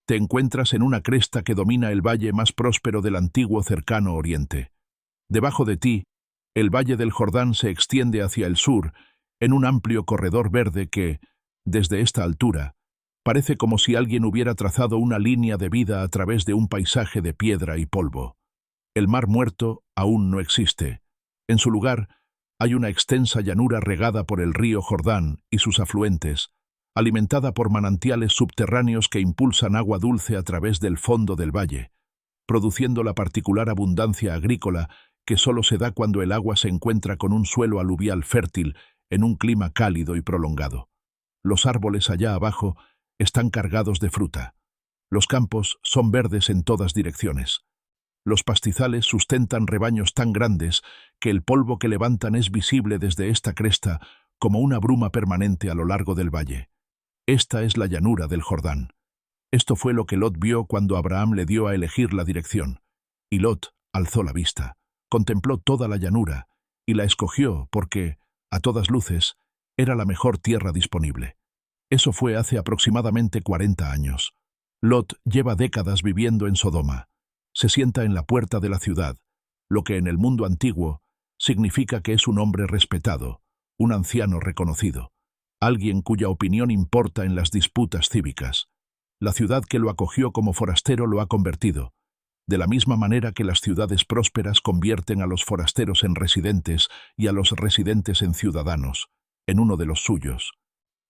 Te encuentras en una cresta que domina el valle más próspero del antiguo cercano oriente. Debajo de ti, el valle del Jordán se extiende hacia el sur, en un amplio corredor verde que, desde esta altura, parece como si alguien hubiera trazado una línea de vida a través de un paisaje de piedra y polvo. El Mar Muerto aún no existe. En su lugar, hay una extensa llanura regada por el río Jordán y sus afluentes, alimentada por manantiales subterráneos que impulsan agua dulce a través del fondo del valle, produciendo la particular abundancia agrícola que solo se da cuando el agua se encuentra con un suelo aluvial fértil en un clima cálido y prolongado. Los árboles allá abajo están cargados de fruta. Los campos son verdes en todas direcciones. Los pastizales sustentan rebaños tan grandes que el polvo que levantan es visible desde esta cresta como una bruma permanente a lo largo del valle. Esta es la llanura del Jordán. Esto fue lo que Lot vio cuando Abraham le dio a elegir la dirección. Y Lot alzó la vista, contempló toda la llanura y la escogió porque, a todas luces, era la mejor tierra disponible. Eso fue hace aproximadamente 40 años. Lot lleva décadas viviendo en Sodoma. Se sienta en la puerta de la ciudad, lo que en el mundo antiguo significa que es un hombre respetado, un anciano reconocido, alguien cuya opinión importa en las disputas cívicas. La ciudad que lo acogió como forastero lo ha convertido, de la misma manera que las ciudades prósperas convierten a los forasteros en residentes y a los residentes en ciudadanos, en uno de los suyos.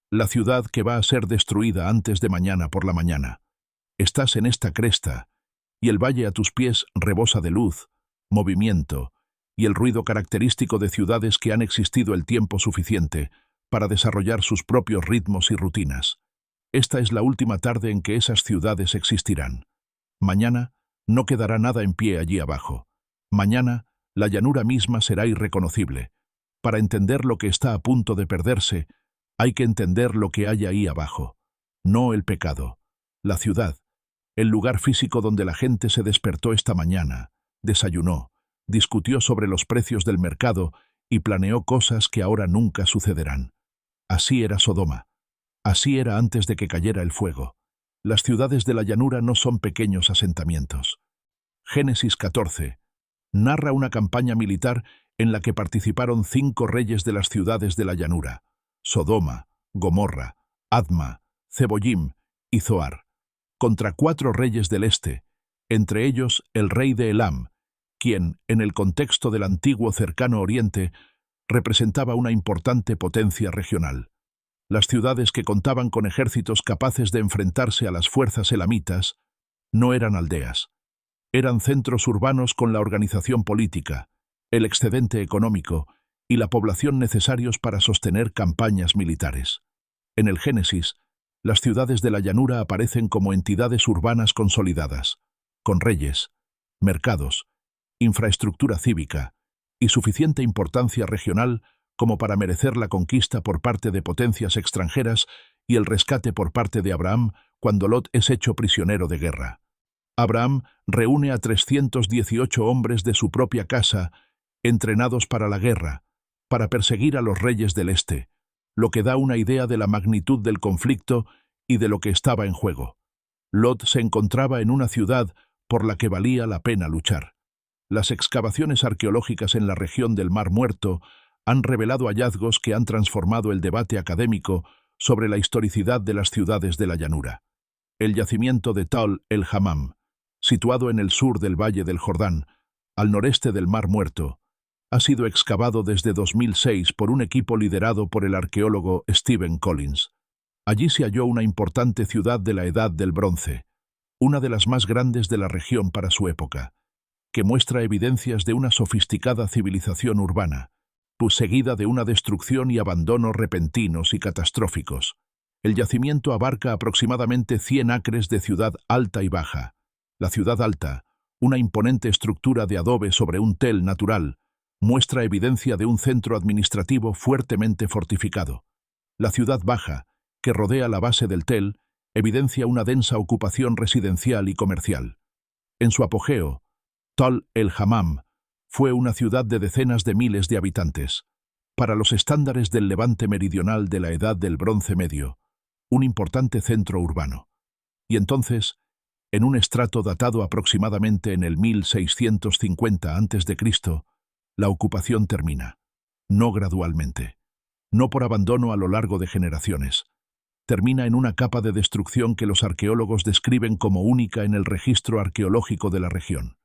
La ciudad que va a ser destruida antes de mañana por la mañana. Estás en esta cresta, y el valle a tus pies rebosa de luz, movimiento y el ruido característico de ciudades que han existido el tiempo suficiente para desarrollar sus propios ritmos y rutinas. Esta es la última tarde en que esas ciudades existirán. Mañana no quedará nada en pie allí abajo. Mañana la llanura misma será irreconocible. Para entender lo que está a punto de perderse, hay que entender lo que hay ahí abajo. No el pecado. La ciudad, el lugar físico donde la gente se despertó esta mañana, desayunó, discutió sobre los precios del mercado y planeó cosas que ahora nunca sucederán. Así era Sodoma. Así era antes de que cayera el fuego. Las ciudades de la llanura no son pequeños asentamientos. Génesis 14 narra una campaña militar en la que participaron 5 reyes de las ciudades de la llanura: Sodoma, Gomorra, Adma, Zeboyim y Zoar, contra 4 reyes del este, entre ellos el rey de Elam, quien, en el contexto del antiguo cercano oriente, representaba una importante potencia regional. Las ciudades que contaban con ejércitos capaces de enfrentarse a las fuerzas elamitas no eran aldeas. Eran centros urbanos con la organización política, el excedente económico y la población necesarios para sostener campañas militares. En el Génesis, las ciudades de la llanura aparecen como entidades urbanas consolidadas, con reyes, mercados, infraestructura cívica y suficiente importancia regional como para merecer la conquista por parte de potencias extranjeras y el rescate por parte de Abraham cuando Lot es hecho prisionero de guerra. Abraham reúne a 318 hombres de su propia casa, entrenados para la guerra, para perseguir a los reyes del este, lo que da una idea de la magnitud del conflicto y de lo que estaba en juego. Lot se encontraba en una ciudad por la que valía la pena luchar. Las excavaciones arqueológicas en la región del Mar Muerto han revelado hallazgos que han transformado el debate académico sobre la historicidad de las ciudades de la llanura. El yacimiento de Tal el-Hammam, situado en el sur del Valle del Jordán, al noreste del Mar Muerto, ha sido excavado desde 2006 por un equipo liderado por el arqueólogo Stephen Collins. Allí se halló una importante ciudad de la Edad del Bronce, una de las más grandes de la región para su época, que muestra evidencias de una sofisticada civilización urbana, pues seguida de una destrucción y abandono repentinos y catastróficos. El yacimiento abarca aproximadamente 100 acres de ciudad alta y baja. La ciudad alta, una imponente estructura de adobe sobre un tel natural, muestra evidencia de un centro administrativo fuertemente fortificado. La ciudad baja, que rodea la base del tel, evidencia una densa ocupación residencial y comercial. En su apogeo, Tal el-Hammam fue una ciudad de decenas de miles de habitantes. Para los estándares del Levante meridional de la Edad del Bronce Medio, un importante centro urbano. Y entonces, En un estrato datado aproximadamente en el 1650 a.C., la ocupación termina, no gradualmente, no por abandono a lo largo de generaciones. Termina en una capa de destrucción que los arqueólogos describen como única en el registro arqueológico de la región.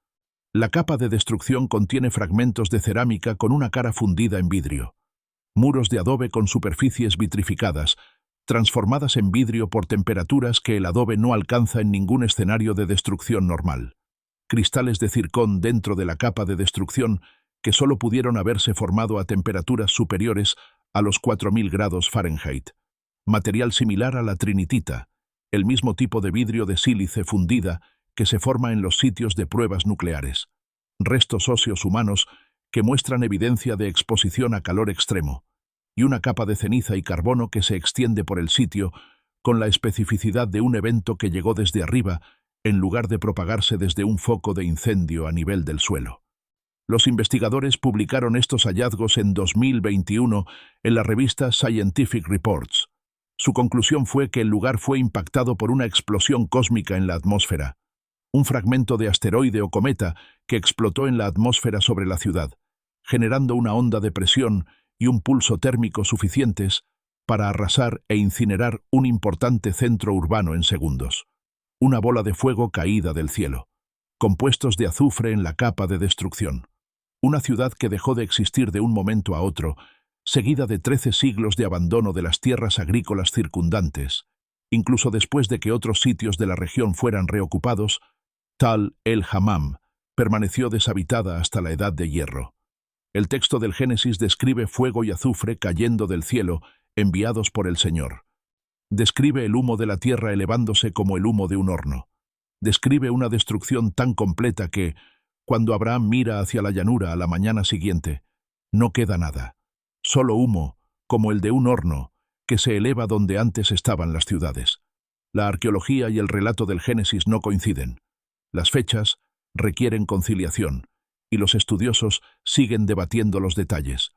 La capa de destrucción contiene fragmentos de cerámica con una cara fundida en vidrio, muros de adobe con superficies vitrificadas, transformadas en vidrio por temperaturas que el adobe no alcanza en ningún escenario de destrucción normal, cristales de circón dentro de la capa de destrucción que solo pudieron haberse formado a temperaturas superiores a los 4000 grados Fahrenheit, material similar a la trinitita, el mismo tipo de vidrio de sílice fundida que se forma en los sitios de pruebas nucleares, restos óseos humanos que muestran evidencia de exposición a calor extremo, y una capa de ceniza y carbono que se extiende por el sitio con la especificidad de un evento que llegó desde arriba en lugar de propagarse desde un foco de incendio a nivel del suelo. Los investigadores publicaron estos hallazgos en 2021 en la revista Scientific Reports. Su conclusión fue que el lugar fue impactado por una explosión cósmica en la atmósfera, un fragmento de asteroide o cometa que explotó en la atmósfera sobre la ciudad, generando una onda de presión y un pulso térmico suficientes para arrasar e incinerar un importante centro urbano en segundos. Una bola de fuego caída del cielo, compuestos de azufre en la capa de destrucción. Una ciudad que dejó de existir de un momento a otro, seguida de 13 siglos de abandono de las tierras agrícolas circundantes. Incluso después de que otros sitios de la región fueran reocupados, Tal el-Hammam permaneció deshabitada hasta la Edad de Hierro. El texto del Génesis describe fuego y azufre cayendo del cielo, enviados por el Señor. Describe el humo de la tierra elevándose como el humo de un horno. Describe una destrucción tan completa que, cuando Abraham mira hacia la llanura a la mañana siguiente, no queda nada, solo humo, como el de un horno, que se eleva donde antes estaban las ciudades. La arqueología y el relato del Génesis no coinciden. Las fechas requieren conciliación, y los estudiosos siguen debatiendo los detalles.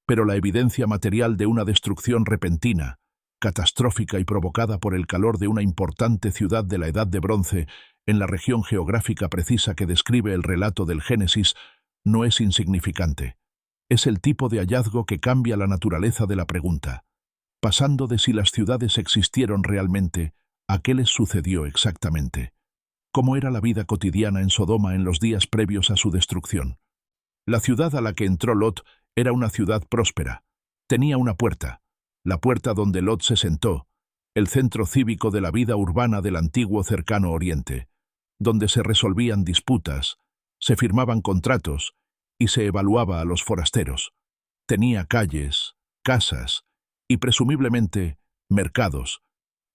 Pero la evidencia material de una destrucción repentina, catastrófica y provocada por el calor de una importante ciudad de la Edad de Bronce en la región geográfica precisa que describe el relato del Génesis, no es insignificante. Es el tipo de hallazgo que cambia la naturaleza de la pregunta, pasando de si las ciudades existieron realmente a qué les sucedió exactamente. ¿Cómo era la vida cotidiana en Sodoma en los días previos a su destrucción? La ciudad a la que entró Lot era una ciudad próspera. Tenía una puerta, la puerta donde Lot se sentó, el centro cívico de la vida urbana del antiguo Cercano Oriente, donde se resolvían disputas, se firmaban contratos y se evaluaba a los forasteros. Tenía calles, casas y presumiblemente mercados,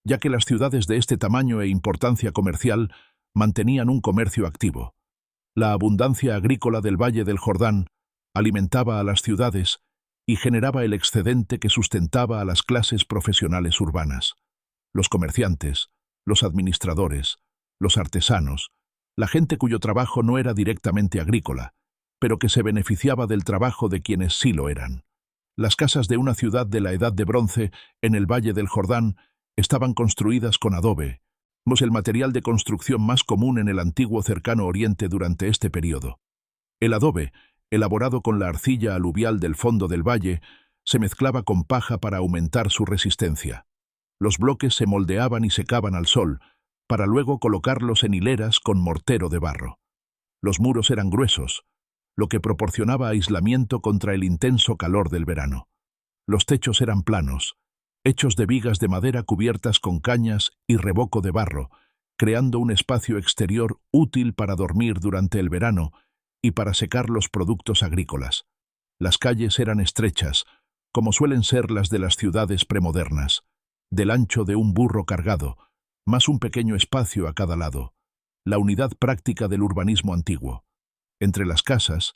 ya que las ciudades de este tamaño e importancia comercial mantenían un comercio activo. La abundancia agrícola del Valle del Jordán alimentaba a las ciudades y generaba el excedente que sustentaba a las clases profesionales urbanas. Los comerciantes, los administradores, los artesanos, la gente cuyo trabajo no era directamente agrícola, pero que se beneficiaba del trabajo de quienes sí lo eran. Las casas de una ciudad de la Edad de Bronce en el Valle del Jordán estaban construidas con adobe, el material de construcción más común en el antiguo Cercano Oriente durante este periodo. El adobe, elaborado con la arcilla aluvial del fondo del valle, se mezclaba con paja para aumentar su resistencia. Los bloques se moldeaban y secaban al sol, para luego colocarlos en hileras con mortero de barro. Los muros eran gruesos, lo que proporcionaba aislamiento contra el intenso calor del verano. Los techos eran planos, hechos de vigas de madera cubiertas con cañas y revoco de barro, creando un espacio exterior útil para dormir durante el verano y para secar los productos agrícolas. Las calles eran estrechas, como suelen ser las de las ciudades premodernas, del ancho de un burro cargado, más un pequeño espacio a cada lado, la unidad práctica del urbanismo antiguo. Entre las casas,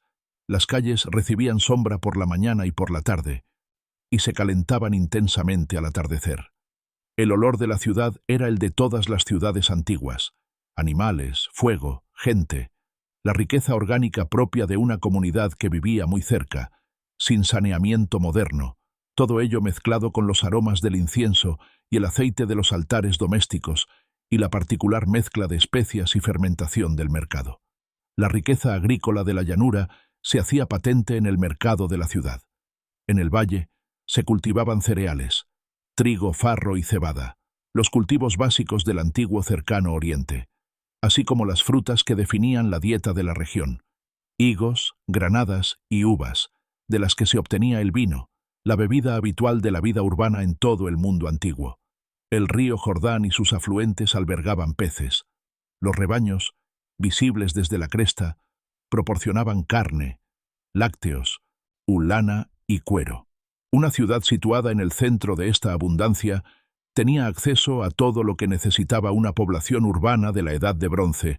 las calles recibían sombra por la mañana y por la tarde, y se calentaban intensamente al atardecer. El olor de la ciudad era el de todas las ciudades antiguas: animales, fuego, gente, la riqueza orgánica propia de una comunidad que vivía muy cerca, sin saneamiento moderno, todo ello mezclado con los aromas del incienso y el aceite de los altares domésticos y la particular mezcla de especias y fermentación del mercado. La riqueza agrícola de la llanura se hacía patente en el mercado de la ciudad. En el valle se cultivaban cereales, trigo, farro y cebada, los cultivos básicos del antiguo cercano oriente, así como las frutas que definían la dieta de la región, higos, granadas y uvas, de las que se obtenía el vino, la bebida habitual de la vida urbana en todo el mundo antiguo. El río Jordán y sus afluentes albergaban peces. Los rebaños, visibles desde la cresta, proporcionaban carne, lácteos, lana y cuero. Una ciudad situada en el centro de esta abundancia tenía acceso a todo lo que necesitaba una población urbana de la Edad de Bronce,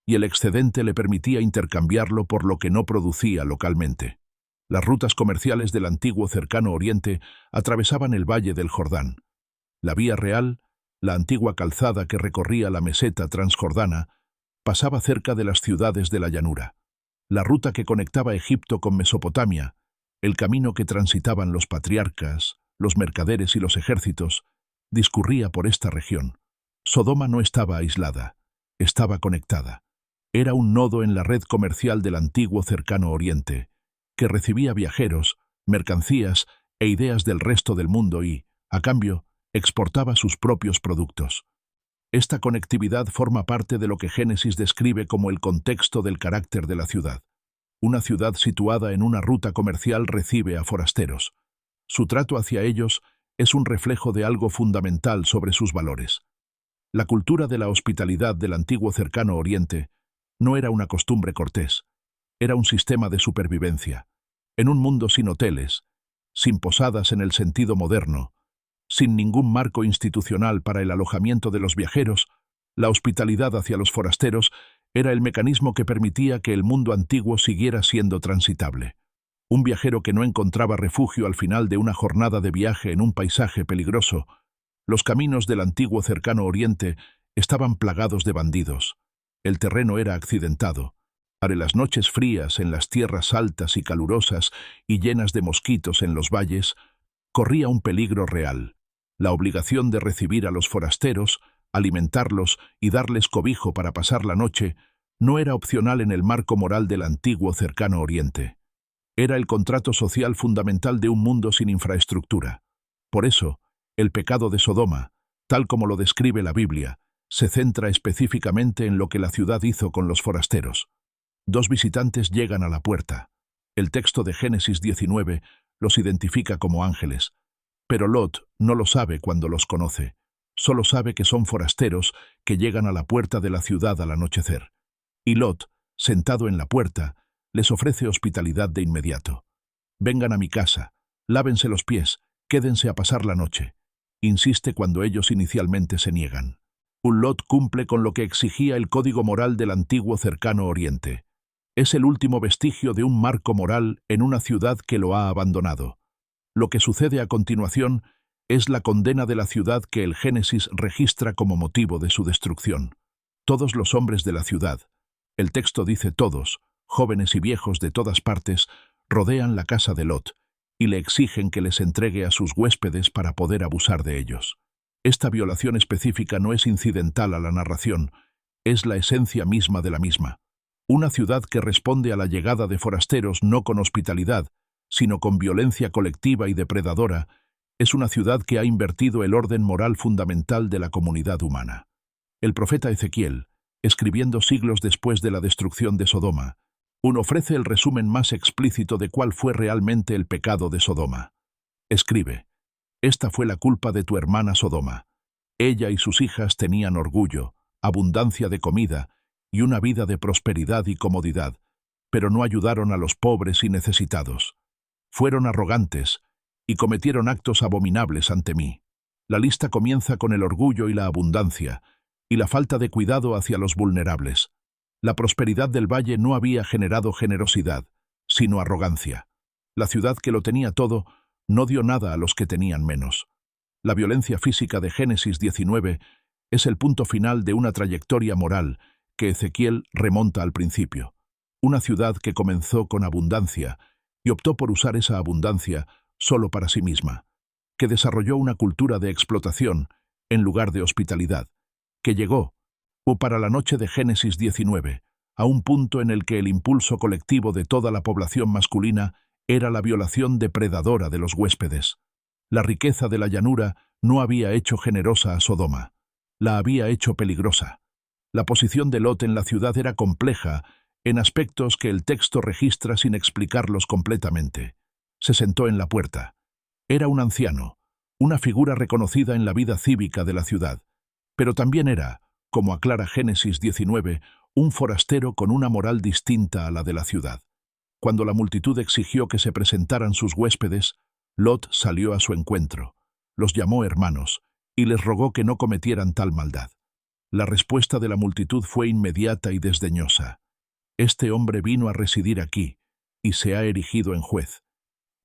y el excedente le permitía intercambiarlo por lo que no producía localmente. Las rutas comerciales del antiguo cercano oriente atravesaban el valle del Jordán. La vía real, la antigua calzada que recorría la meseta transjordana, pasaba cerca de las ciudades de la llanura. La ruta que conectaba Egipto con Mesopotamia, el camino que transitaban los patriarcas, los mercaderes y los ejércitos, discurría por esta región. Sodoma no estaba aislada, estaba conectada. Era un nodo en la red comercial del antiguo cercano oriente, que recibía viajeros, mercancías e ideas del resto del mundo y, a cambio, exportaba sus propios productos. Esta conectividad forma parte de lo que Génesis describe como el contexto del carácter de la ciudad. Una ciudad situada en una ruta comercial recibe a forasteros. Su trato hacia ellos es un reflejo de algo fundamental sobre sus valores. La cultura de la hospitalidad del antiguo cercano oriente no era una costumbre cortés, era un sistema de supervivencia. En un mundo sin hoteles, sin posadas en el sentido moderno, sin ningún marco institucional para el alojamiento de los viajeros, la hospitalidad hacia los forasteros era el mecanismo que permitía que el mundo antiguo siguiera siendo transitable. Un viajero que no encontraba refugio al final de una jornada de viaje en un paisaje peligroso, los caminos del antiguo cercano oriente estaban plagados de bandidos. El terreno era accidentado. Para las noches frías en las tierras altas y calurosas y llenas de mosquitos en los valles, corría un peligro real. La obligación de recibir a los forasteros, alimentarlos y darles cobijo para pasar la noche no era opcional en el marco moral del antiguo cercano oriente. Era el contrato social fundamental de un mundo sin infraestructura. Por eso, el pecado de Sodoma, tal como lo describe la Biblia, se centra específicamente en lo que la ciudad hizo con los forasteros. Dos visitantes llegan a la puerta. El texto de Génesis 19 los identifica como ángeles. Pero Lot no lo sabe cuando los conoce. Solo sabe que son forasteros que llegan a la puerta de la ciudad al anochecer. Y Lot, sentado en la puerta, les ofrece hospitalidad de inmediato. Vengan a mi casa, lávense los pies, quédense a pasar la noche. Insiste cuando ellos inicialmente se niegan. Un Lot cumple con lo que exigía el código moral del antiguo cercano oriente. Es el último vestigio de un marco moral en una ciudad que lo ha abandonado. Lo que sucede a continuación es la condena de la ciudad que el Génesis registra como motivo de su destrucción. Todos los hombres de la ciudad, el texto dice todos, jóvenes y viejos de todas partes, rodean la casa de Lot y le exigen que les entregue a sus huéspedes para poder abusar de ellos. Esta violación específica no es incidental a la narración, es la esencia misma de la misma. Una ciudad que responde a la llegada de forasteros no con hospitalidad, sino con violencia colectiva y depredadora, es una ciudad que ha invertido el orden moral fundamental de la comunidad humana. El profeta Ezequiel, escribiendo siglos después de la destrucción de Sodoma, ofrece el resumen más explícito de cuál fue realmente el pecado de Sodoma. Escribe: «Esta fue la culpa de tu hermana Sodoma. Ella y sus hijas tenían orgullo, abundancia de comida y una vida de prosperidad y comodidad, pero no ayudaron a los pobres y necesitados. Fueron arrogantes y cometieron actos abominables ante mí». La lista comienza con el orgullo y la abundancia, y la falta de cuidado hacia los vulnerables. La prosperidad del valle no había generado generosidad, sino arrogancia. La ciudad que lo tenía todo no dio nada a los que tenían menos. La violencia física de Génesis 19 es el punto final de una trayectoria moral que Ezequiel remonta al principio. Una ciudad que comenzó con abundancia y optó por usar esa abundancia solo para sí misma, que desarrolló una cultura de explotación en lugar de hospitalidad, que llegó, o para la noche de Génesis 19, a un punto en el que el impulso colectivo de toda la población masculina era la violación depredadora de los huéspedes. La riqueza de la llanura no había hecho generosa a Sodoma, la había hecho peligrosa. La posición de Lot en la ciudad era compleja en aspectos que el texto registra sin explicarlos completamente. Se sentó en la puerta. Era un anciano, una figura reconocida en la vida cívica de la ciudad, pero también era, como aclara Génesis 19, un forastero con una moral distinta a la de la ciudad. Cuando la multitud exigió que se presentaran sus huéspedes, Lot salió a su encuentro, los llamó hermanos y les rogó que no cometieran tal maldad. La respuesta de la multitud fue inmediata y desdeñosa. Este hombre vino a residir aquí y se ha erigido en juez.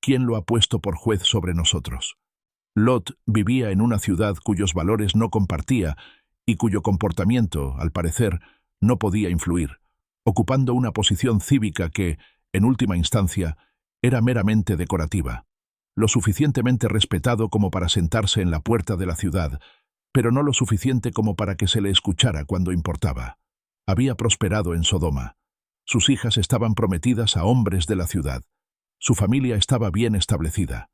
¿Quién lo ha puesto por juez sobre nosotros? Lot vivía en una ciudad cuyos valores no compartía y cuyo comportamiento, al parecer, no podía influir, ocupando una posición cívica que, en última instancia, era meramente decorativa. Lo suficientemente respetado como para sentarse en la puerta de la ciudad, pero no lo suficiente como para que se le escuchara cuando importaba. Había prosperado en Sodoma. Sus hijas estaban prometidas a hombres de la ciudad. Su familia estaba bien establecida.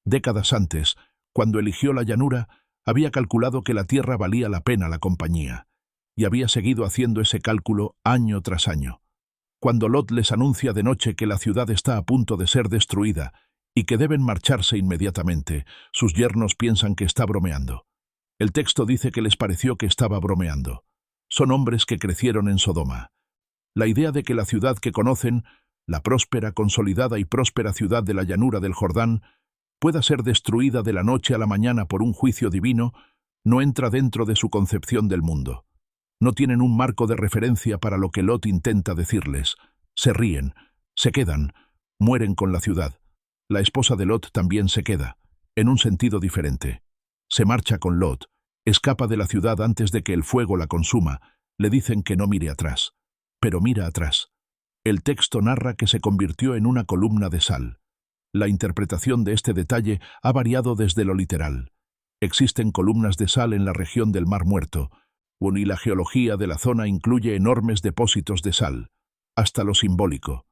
Décadas antes, cuando eligió la llanura, había calculado que la tierra valía la pena la compañía, y había seguido haciendo ese cálculo año tras año. Cuando Lot les anuncia de noche que la ciudad está a punto de ser destruida y que deben marcharse inmediatamente, sus yernos piensan que está bromeando. El texto dice que les pareció que estaba bromeando. Son hombres que crecieron en Sodoma. La idea de que la ciudad que conocen, la próspera, consolidada y próspera ciudad de la llanura del Jordán, pueda ser destruida de la noche a la mañana por un juicio divino, no entra dentro de su concepción del mundo. No tienen un marco de referencia para lo que Lot intenta decirles. Se ríen, se quedan, mueren con la ciudad. La esposa de Lot también se queda, en un sentido diferente. Se marcha con Lot, escapa de la ciudad antes de que el fuego la consuma, le dicen que no mire atrás. Pero mira atrás. El texto narra que se convirtió en una columna de sal. La interpretación de este detalle ha variado desde lo literal. Existen columnas de sal en la región del Mar Muerto, y la geología de la zona incluye enormes depósitos de sal, hasta lo simbólico.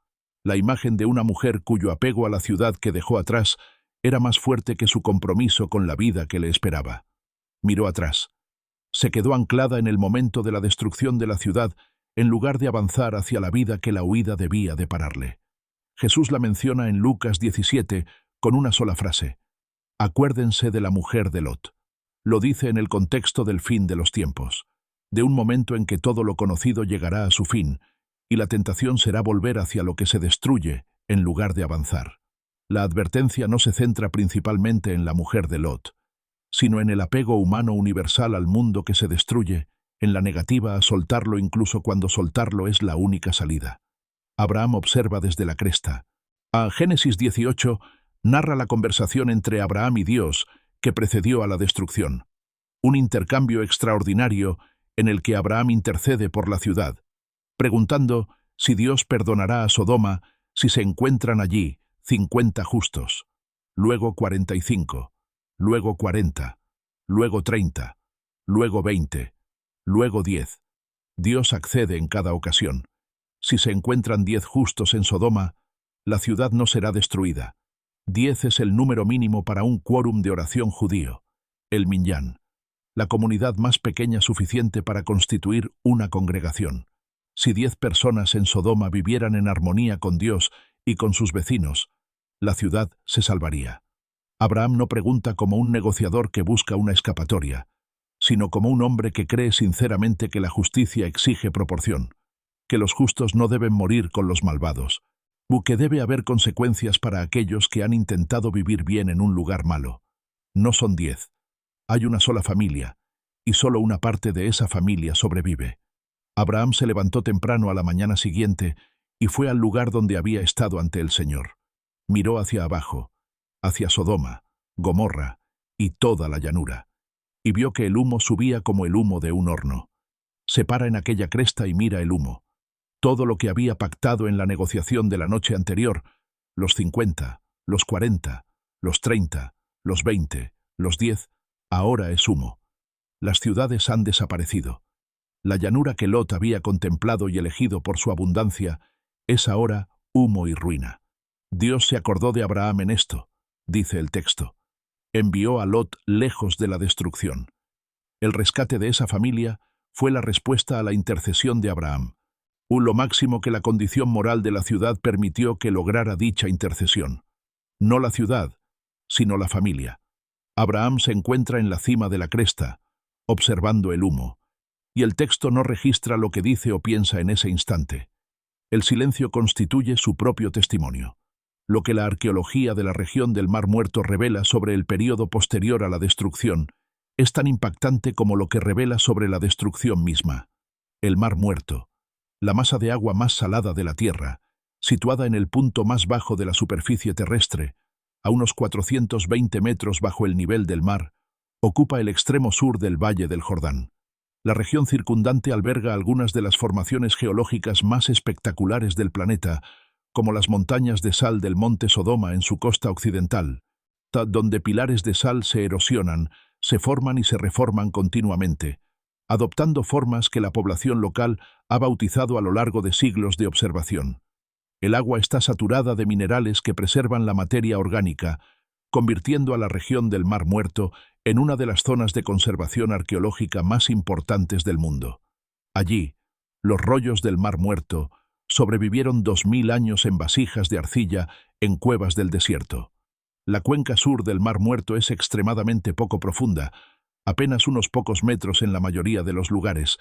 La imagen de una mujer cuyo apego a la ciudad que dejó atrás era más fuerte que su compromiso con la vida que le esperaba. Miró atrás. Se quedó anclada en el momento de la destrucción de la ciudad en lugar de avanzar hacia la vida que la huida debía depararle. Jesús la menciona en Lucas 17 con una sola frase. Acuérdense de la mujer de Lot. Lo dice en el contexto del fin de los tiempos, de un momento en que todo lo conocido llegará a su fin, y la tentación será volver hacia lo que se destruye en lugar de avanzar. La advertencia no se centra principalmente en la mujer de Lot, sino en el apego humano universal al mundo que se destruye, en la negativa a soltarlo incluso cuando soltarlo es la única salida. Abraham observa desde la cresta. A Génesis 18 narra la conversación entre Abraham y Dios que precedió a la destrucción. Un intercambio extraordinario en el que Abraham intercede por la ciudad, preguntando si Dios perdonará a Sodoma si se encuentran allí 50 justos, luego 45, luego 40, luego 30, luego 20, luego 10. Dios accede en cada ocasión. Si se encuentran 10 justos en Sodoma, la ciudad no será destruida. 10 es el número mínimo para un quórum de oración judío, el minyan, la comunidad más pequeña suficiente para constituir una congregación. Si 10 personas en Sodoma vivieran en armonía con Dios y con sus vecinos, la ciudad se salvaría. Abraham no pregunta como un negociador que busca una escapatoria, sino como un hombre que cree sinceramente que la justicia exige proporción, que los justos no deben morir con los malvados, o que debe haber consecuencias para aquellos que han intentado vivir bien en un lugar malo. No son 10. Hay una sola familia, y solo una parte de esa familia sobrevive. Abraham se levantó temprano a la mañana siguiente y fue al lugar donde había estado ante el Señor. Miró hacia abajo, hacia Sodoma, Gomorra y toda la llanura, y vio que el humo subía como el humo de un horno. Se para en aquella cresta y mira el humo. Todo lo que había pactado en la negociación de la noche anterior, los 50, los 40, los 30, los 20, los 10, ahora es humo. Las ciudades han desaparecido. La llanura que Lot había contemplado y elegido por su abundancia es ahora humo y ruina. Dios se acordó de Abraham en esto, dice el texto. Envió a Lot lejos de la destrucción. El rescate de esa familia fue la respuesta a la intercesión de Abraham. Lo máximo que la condición moral de la ciudad permitió que lograra dicha intercesión. No la ciudad, sino la familia. Abraham se encuentra en la cima de la cresta, observando el humo, y el texto no registra lo que dice o piensa en ese instante. El silencio constituye su propio testimonio. Lo que la arqueología de la región del Mar Muerto revela sobre el período posterior a la destrucción es tan impactante como lo que revela sobre la destrucción misma. El Mar Muerto, la masa de agua más salada de la Tierra, situada en el punto más bajo de la superficie terrestre, a unos 420 metros bajo el nivel del mar, ocupa el extremo sur del Valle del Jordán. La región circundante alberga algunas de las formaciones geológicas más espectaculares del planeta, como las montañas de sal del monte Sodoma en su costa occidental, donde pilares de sal se erosionan, se forman y se reforman continuamente, adoptando formas que la población local ha bautizado a lo largo de siglos de observación. El agua está saturada de minerales que preservan la materia orgánica, convirtiendo a la región del Mar Muerto en una de las zonas de conservación arqueológica más importantes del mundo. Allí, los rollos del Mar Muerto sobrevivieron 2000 años en vasijas de arcilla en cuevas del desierto. La cuenca sur del Mar Muerto es extremadamente poco profunda, apenas unos pocos metros en la mayoría de los lugares,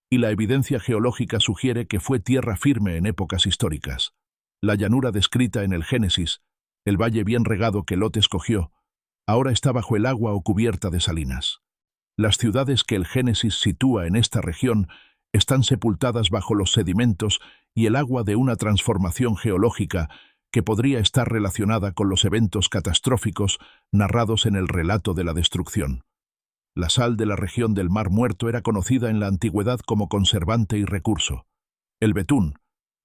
y la evidencia geológica sugiere que fue tierra firme en épocas históricas. La llanura descrita en el Génesis, el valle bien regado que Lot escogió, ahora está bajo el agua o cubierta de salinas. Las ciudades que el Génesis sitúa en esta región están sepultadas bajo los sedimentos y el agua de una transformación geológica que podría estar relacionada con los eventos catastróficos narrados en el relato de la destrucción. La sal de la región del Mar Muerto era conocida en la antigüedad como conservante y recurso. El betún,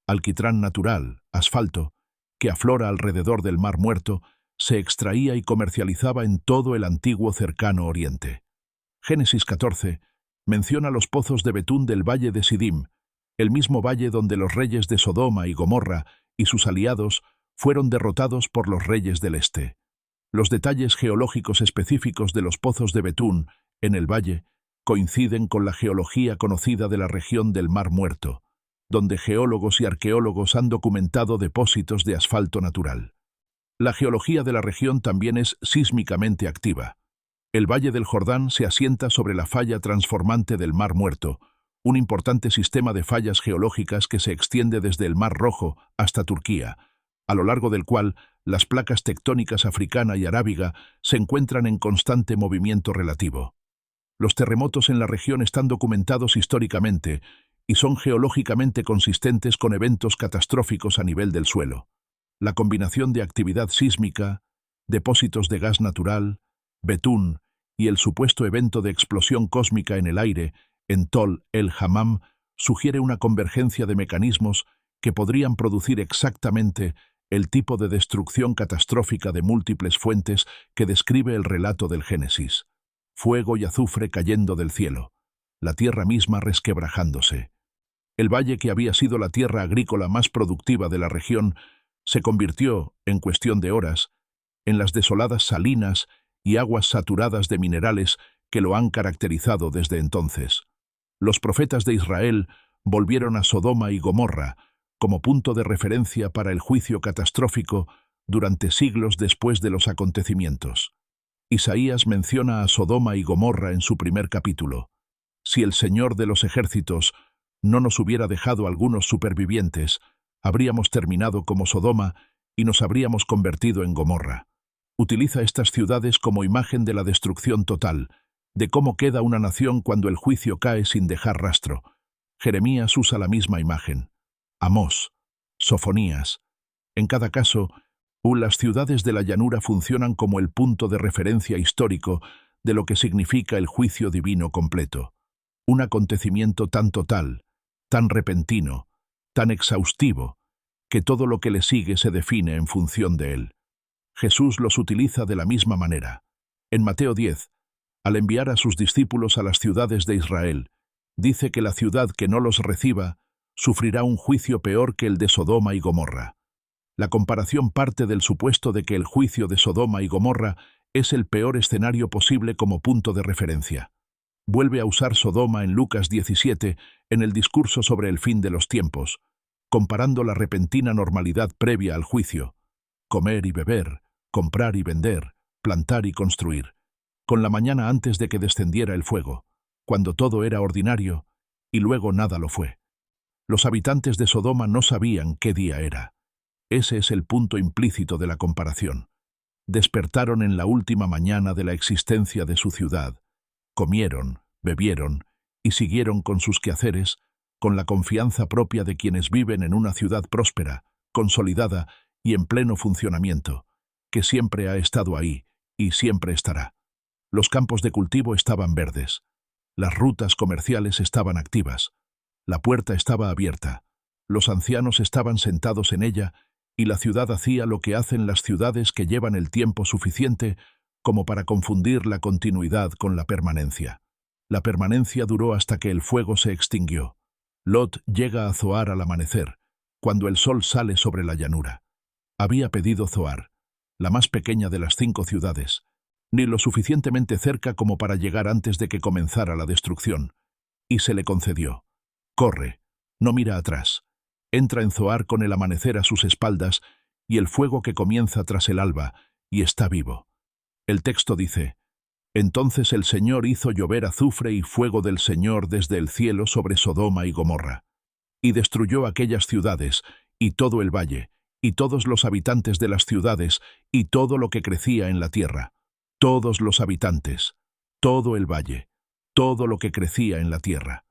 alquitrán natural, asfalto, que aflora alrededor del Mar Muerto, se extraía y comercializaba en todo el antiguo cercano Oriente. Génesis 14 menciona los pozos de betún del valle de Sidim, el mismo valle donde los reyes de Sodoma y Gomorra y sus aliados fueron derrotados por los reyes del este. Los detalles geológicos específicos de los pozos de betún en el valle coinciden con la geología conocida de la región del Mar Muerto, donde geólogos y arqueólogos han documentado depósitos de asfalto natural. La geología de la región también es sísmicamente activa. El Valle del Jordán se asienta sobre la falla transformante del Mar Muerto, un importante sistema de fallas geológicas que se extiende desde el Mar Rojo hasta Turquía, a lo largo del cual las placas tectónicas africana y arábiga se encuentran en constante movimiento relativo. Los terremotos en la región están documentados históricamente y son geológicamente consistentes con eventos catastróficos a nivel del suelo. La combinación de actividad sísmica, depósitos de gas natural, betún y el supuesto evento de explosión cósmica en el aire, en Tol el-Hammam, sugiere una convergencia de mecanismos que podrían producir exactamente el tipo de destrucción catastrófica de múltiples fuentes que describe el relato del Génesis. Fuego y azufre cayendo del cielo, la tierra misma resquebrajándose. El valle que había sido la tierra agrícola más productiva de la región se convirtió, en cuestión de horas, en las desoladas salinas y aguas saturadas de minerales que lo han caracterizado desde entonces. Los profetas de Israel volvieron a Sodoma y Gomorra como punto de referencia para el juicio catastrófico durante siglos después de los acontecimientos. Isaías menciona a Sodoma y Gomorra en su primer capítulo. Si el Señor de los ejércitos no nos hubiera dejado algunos supervivientes, habríamos terminado como Sodoma y nos habríamos convertido en Gomorra. Utiliza estas ciudades como imagen de la destrucción total, de cómo queda una nación cuando el juicio cae sin dejar rastro. Jeremías usa la misma imagen. Amós, Sofonías. En cada caso, las ciudades de la llanura funcionan como el punto de referencia histórico de lo que significa el juicio divino completo. Un acontecimiento tan total, tan repentino, tan exhaustivo, que todo lo que le sigue se define en función de él. Jesús los utiliza de la misma manera. En Mateo 10, Al enviar a sus discípulos a las ciudades de Israel, dice que la ciudad que no los reciba sufrirá un juicio peor que el de Sodoma y Gomorra. La comparación parte del supuesto de que el juicio de Sodoma y Gomorra es el peor escenario posible como punto de referencia. Vuelve a usar Sodoma en Lucas 17 en el discurso sobre el fin de los tiempos, comparando la repentina normalidad previa al juicio, comer y beber, comprar y vender, plantar y construir, con la mañana antes de que descendiera el fuego, cuando todo era ordinario, y luego nada lo fue. Los habitantes de Sodoma no sabían qué día era. Ese es el punto implícito de la comparación. Despertaron en la última mañana de la existencia de su ciudad, comieron, bebieron y siguieron con sus quehaceres, con la confianza propia de quienes viven en una ciudad próspera, consolidada y en pleno funcionamiento, que siempre ha estado ahí y siempre estará. Los campos de cultivo estaban verdes, las rutas comerciales estaban activas, la puerta estaba abierta, los ancianos estaban sentados en ella y la ciudad hacía lo que hacen las ciudades que llevan el tiempo suficiente como para confundir la continuidad con la permanencia. La permanencia duró hasta que el fuego se extinguió. Lot llega a Zoar al amanecer, cuando el sol sale sobre la llanura. Había pedido Zoar, la más pequeña de las 5 ciudades, ni lo suficientemente cerca como para llegar antes de que comenzara la destrucción, y se le concedió. Corre, no mira atrás. Entra en Zoar con el amanecer a sus espaldas y el fuego que comienza tras el alba, y está vivo. El texto dice: entonces el Señor hizo llover azufre y fuego del Señor desde el cielo sobre Sodoma y Gomorra, y destruyó aquellas ciudades, y todo el valle, y todos los habitantes de las ciudades, y todo lo que crecía en la tierra, todos los habitantes, todo el valle, todo lo que crecía en la tierra.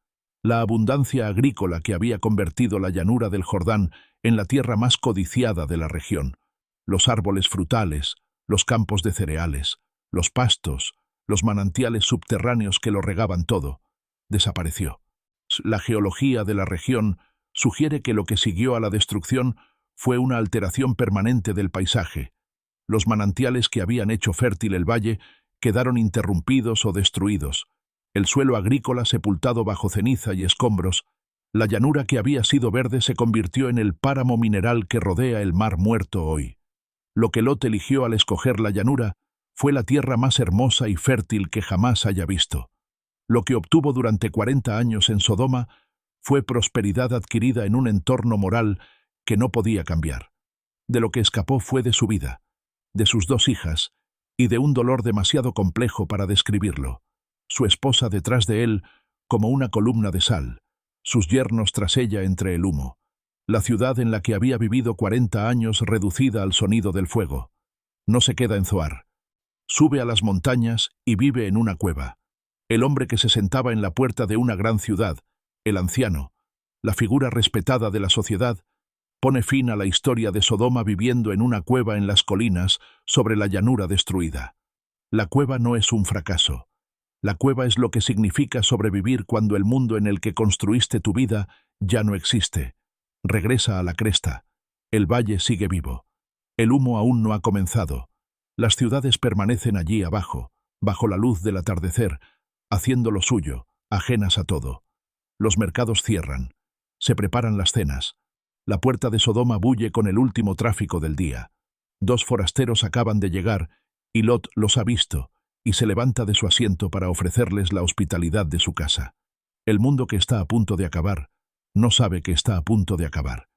La abundancia agrícola que había convertido la llanura del Jordán en la tierra más codiciada de la región, los árboles frutales, los campos de cereales, los pastos, los manantiales subterráneos que lo regaban todo, desapareció. La geología de la región sugiere que lo que siguió a la destrucción fue una alteración permanente del paisaje. Los manantiales que habían hecho fértil el valle quedaron interrumpidos o destruidos, el suelo agrícola sepultado bajo ceniza y escombros, la llanura que había sido verde se convirtió en el páramo mineral que rodea el mar muerto hoy. Lo que Lot eligió al escoger la llanura fue la tierra más hermosa y fértil que jamás haya visto. Lo que obtuvo durante 40 años en Sodoma fue prosperidad adquirida en un entorno moral que no podía cambiar. De lo que escapó fue de su vida, de sus 2 hijas, y de un dolor demasiado complejo para describirlo. Su esposa detrás de él como una columna de sal, sus yernos tras ella entre el humo, la ciudad en la que había vivido 40 años reducida al sonido del fuego. No se queda en Zoar. Sube a las montañas y vive en una cueva. El hombre que se sentaba en la puerta de una gran ciudad, el anciano, la figura respetada de la sociedad, pone fin a la historia de Sodoma viviendo en una cueva en las colinas sobre la llanura destruida. La cueva no es un fracaso. La cueva es lo que significa sobrevivir cuando el mundo en el que construiste tu vida ya no existe. Regresa a la cresta. El valle sigue vivo. El humo aún no ha comenzado. Las ciudades permanecen allí abajo, bajo la luz del atardecer, haciendo lo suyo, ajenas a todo. Los mercados cierran. Se preparan las cenas. La puerta de Sodoma bulle con el último tráfico del día. 2 forasteros acaban de llegar y Lot los ha visto, y se levanta de su asiento para ofrecerles la hospitalidad de su casa. El mundo que está a punto de acabar no sabe que está a punto de acabar.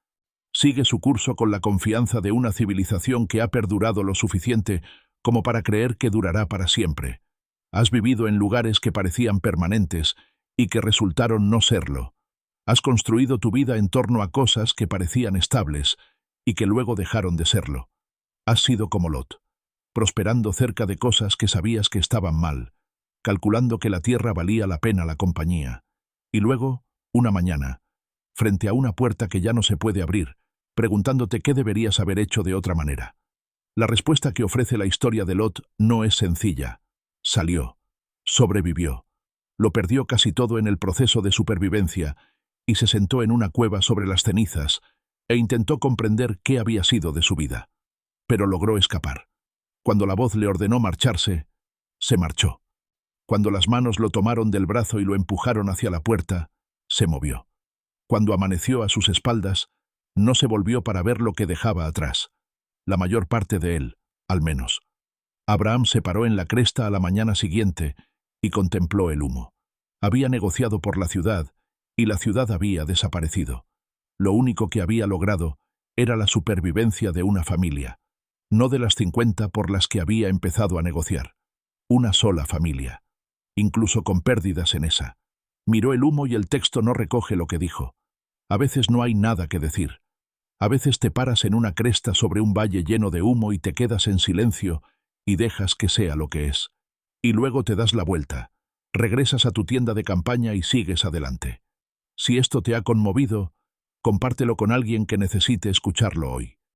Sigue su curso con la confianza de una civilización que ha perdurado lo suficiente como para creer que durará para siempre. Has vivido en lugares que parecían permanentes y que resultaron no serlo. Has construido tu vida en torno a cosas que parecían estables y que luego dejaron de serlo. Has sido como Lot, prosperando cerca de cosas que sabías que estaban mal, calculando que la tierra valía la pena la compañía. Y luego, una mañana, frente a una puerta que ya no se puede abrir, preguntándote qué deberías haber hecho de otra manera. La respuesta que ofrece la historia de Lot no es sencilla. Salió, sobrevivió, lo perdió casi todo en el proceso de supervivencia y se sentó en una cueva sobre las cenizas e intentó comprender qué había sido de su vida. Pero logró escapar. Cuando la voz le ordenó marcharse, se marchó. Cuando las manos lo tomaron del brazo y lo empujaron hacia la puerta, se movió. Cuando amaneció a sus espaldas, no se volvió para ver lo que dejaba atrás. La mayor parte de él, al menos. Abraham se paró en la cresta a la mañana siguiente y contempló el humo. Había negociado por la ciudad y la ciudad había desaparecido. Lo único que había logrado era la supervivencia de una familia, no de las 50 por las que había empezado a negociar. Una sola familia, incluso con pérdidas en esa. Miró el humo y el texto no recoge lo que dijo. A veces no hay nada que decir. A veces te paras en una cresta sobre un valle lleno de humo y te quedas en silencio y dejas que sea lo que es. Y luego te das la vuelta, regresas a tu tienda de campaña y sigues adelante. Si esto te ha conmovido, compártelo con alguien que necesite escucharlo hoy.